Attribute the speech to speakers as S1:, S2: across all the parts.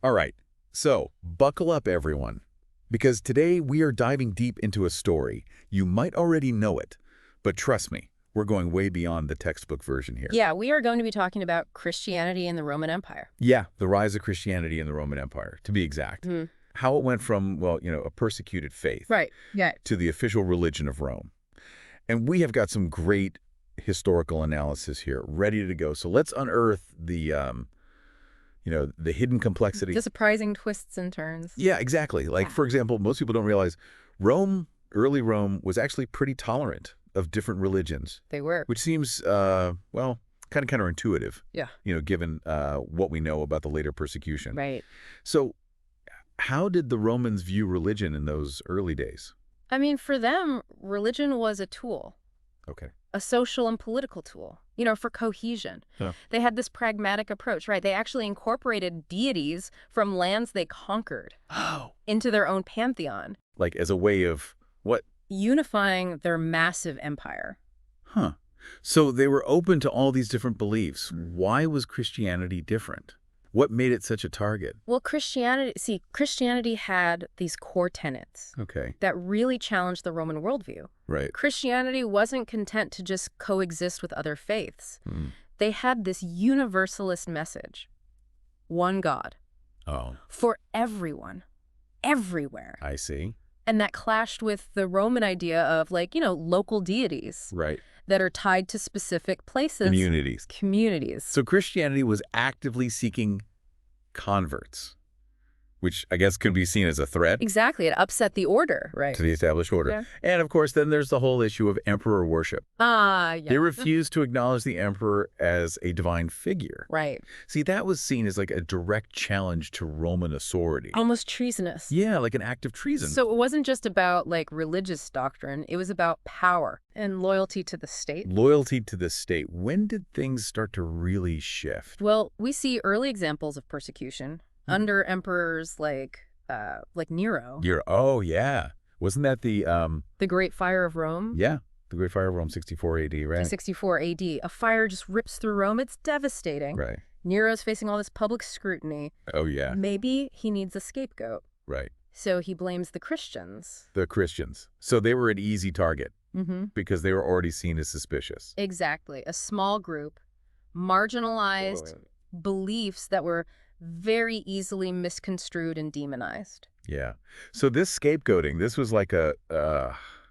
S1: All right, so buckle up, everyone, because today we are diving deep into a story. You might already know it, but trust me, we're going way beyond the textbook version here.
S2: Yeah, we are going to be talking about Christianity in the Roman Empire.
S1: Yeah, the rise of Christianity in the Roman Empire, to be exact. How it went from, well, a persecuted faith
S2: Right, yeah.
S1: to the official religion of Rome. And we have got some great historical analysis here ready to go. So let's unearth the hidden complexity.
S2: The surprising twists and turns.
S1: Yeah, exactly. Like, for example, most people don't realize early Rome was actually pretty tolerant of different religions.
S2: They were.
S1: Which seems, well, kind of counterintuitive.
S2: Yeah.
S1: Given what we know about the later persecution.
S2: Right.
S1: So how did the Romans view religion in those early days?
S2: I mean, for them, religion was a tool.
S1: Okay.
S2: A social and political tool, for cohesion.
S1: Yeah.
S2: They had this pragmatic approach, right? They actually incorporated deities from lands they conquered into their own pantheon.
S1: Like as a way of what?
S2: Unifying their massive empire.
S1: Huh. So they were open to all these different beliefs. Why was Christianity different? What made it such a target?
S2: Well, Christianity had these core tenets that really challenged the Roman worldview.
S1: Right.
S2: Christianity wasn't content to just coexist with other faiths. They had this universalist message. One God.
S1: Oh.
S2: For everyone. Everywhere.
S1: I see.
S2: And that clashed with the Roman idea of, local deities.
S1: Right.
S2: That are tied to specific places. Communities.
S1: So Christianity was actively seeking converts, which I guess could be seen as a threat.
S2: Exactly. It upset the order, right?
S1: To the established order.
S2: Yeah.
S1: And of course, then there's the whole issue of emperor worship.
S2: Yeah.
S1: They refused to acknowledge the emperor as a divine figure.
S2: Right.
S1: See, that was seen as like a direct challenge to Roman authority.
S2: Almost treasonous.
S1: Yeah, like an act of treason.
S2: So it wasn't just about religious doctrine. It was about power and loyalty to the state.
S1: Loyalty to the state. When did things start to really shift?
S2: Well, we see early examples of persecution under emperors like Nero.
S1: Oh, yeah. Wasn't that the
S2: Great Fire of Rome?
S1: Yeah, the Great Fire of Rome, 64 AD, right?
S2: 64 AD. A fire just rips through Rome. It's devastating.
S1: Right.
S2: Nero's facing all this public scrutiny.
S1: Oh, yeah.
S2: Maybe he needs a scapegoat.
S1: Right.
S2: So he blames the Christians.
S1: The Christians. So they were an easy target because they were already seen as suspicious.
S2: Exactly. A small group, marginalized beliefs that were very easily misconstrued and demonized.
S1: Yeah. So this scapegoating, this was like a...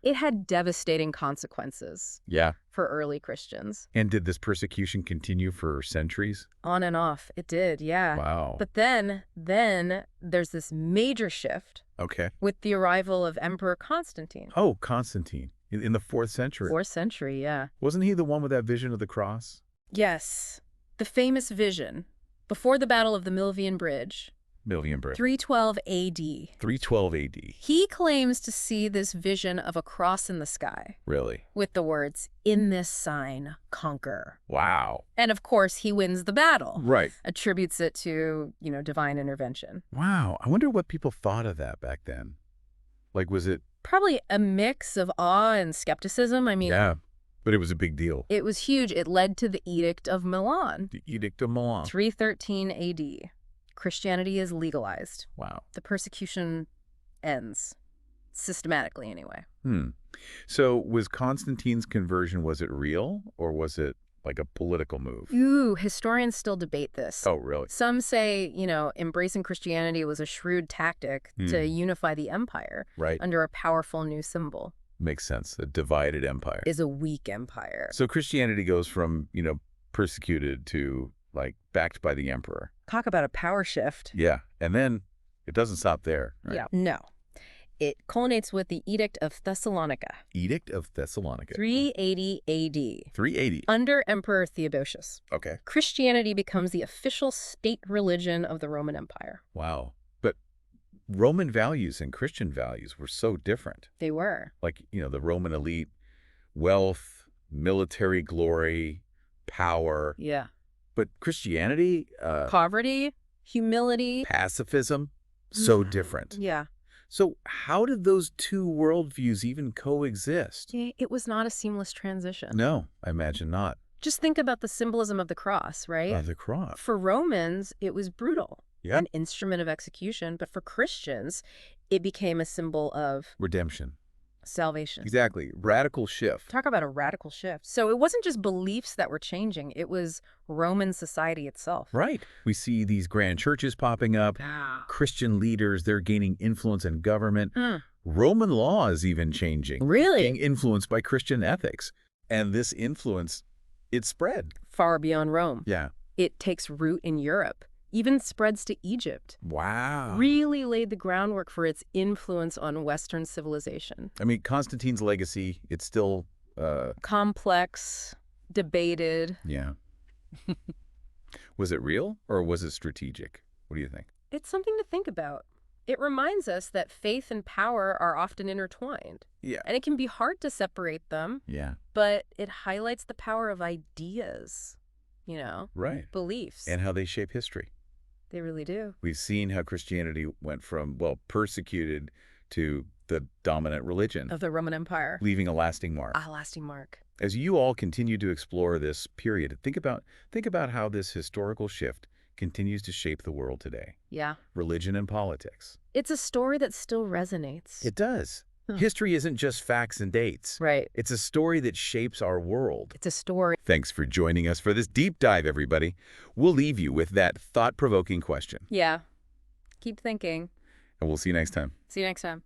S2: It had devastating consequences.
S1: Yeah.
S2: For early Christians.
S1: And did this persecution continue for centuries?
S2: On and off. It did, yeah.
S1: Wow.
S2: But then there's this major shift.
S1: Okay.
S2: With the arrival of Emperor Constantine.
S1: Oh, Constantine. In the 4th century.
S2: 4th century, yeah.
S1: Wasn't he the one with that vision of the cross?
S2: Yes. The famous vision. Before the Battle of the Milvian Bridge. 312 AD.
S1: 312 AD.
S2: He claims to see this vision of a cross in the sky.
S1: Really?
S2: With the words, "In this sign, conquer."
S1: Wow.
S2: And of course, he wins the battle.
S1: Right.
S2: Attributes it to, divine intervention.
S1: Wow. I wonder what people thought of that back then. Like, was it...
S2: Probably a mix of awe and skepticism. I mean...
S1: Yeah. But it was a big deal.
S2: It was huge. It led to the Edict of Milan.
S1: The Edict of Milan.
S2: 313 AD. Christianity is legalized.
S1: Wow.
S2: The persecution ends. Systematically, anyway.
S1: So was Constantine's conversion, was it real? Or was it like a political move?
S2: Ooh, historians still debate this.
S1: Oh, really?
S2: Some say, embracing Christianity was a shrewd tactic to unify the empire.
S1: Right.
S2: Under a powerful new symbol.
S1: Makes sense. A divided empire.
S2: Is a weak empire.
S1: So Christianity goes from, persecuted to, backed by the emperor.
S2: Talk about a power shift.
S1: Yeah. And then it doesn't stop there. Right?
S2: Yeah. No. It culminates with the Edict of Thessalonica.
S1: Edict of Thessalonica.
S2: 380 AD.
S1: 380.
S2: Under Emperor Theodosius.
S1: Okay.
S2: Christianity becomes the official state religion of the Roman Empire.
S1: Wow. But Roman values and Christian values were so different.
S2: They were.
S1: Like, the Roman elite, wealth, military glory, power.
S2: Yeah.
S1: But Christianity...
S2: poverty, humility.
S1: Pacifism, so different.
S2: Yeah.
S1: So how did those two worldviews even coexist?
S2: It was not a seamless transition.
S1: No, I imagine not.
S2: Just think about the symbolism of the cross, right?
S1: The cross.
S2: For Romans, it was brutal.
S1: Yeah.
S2: an instrument of execution, but for Christians, it became a symbol of
S1: Redemption.
S2: salvation.
S1: Exactly. Radical shift.
S2: Talk about a radical shift. So it wasn't just beliefs that were changing, it was Roman society itself.
S1: Right. We see these grand churches popping up, Christian leaders, they're gaining influence in government. Roman law is even changing.
S2: Really?
S1: Being influenced by Christian ethics. And this influence, it spread.
S2: Far beyond Rome.
S1: Yeah.
S2: It takes root in Europe, even spreads to Egypt.
S1: Wow.
S2: Really laid the groundwork for its influence on Western civilization.
S1: I mean, Constantine's legacy, it's still...
S2: Complex, debated.
S1: Yeah. Was it real or was it strategic? What do you think?
S2: It's something to think about. It reminds us that faith and power are often intertwined.
S1: Yeah.
S2: And it can be hard to separate them.
S1: Yeah.
S2: But it highlights the power of ideas,
S1: Right.
S2: beliefs.
S1: And how they shape history.
S2: They really do.
S1: We've seen how Christianity went from, well, persecuted to the dominant religion,
S2: Of the Roman Empire.
S1: leaving a lasting mark.
S2: A lasting mark.
S1: As you all continue to explore this period, think about how this historical shift continues to shape the world today.
S2: Yeah.
S1: Religion and politics.
S2: It's a story that still resonates.
S1: It does.
S2: Huh.
S1: History isn't just facts and dates.
S2: Right.
S1: It's a story that shapes our world.
S2: It's a story.
S1: Thanks for joining us for this deep dive, everybody. We'll leave you with that thought-provoking question.
S2: Yeah. Keep thinking.
S1: And we'll see you next time.
S2: See you next time.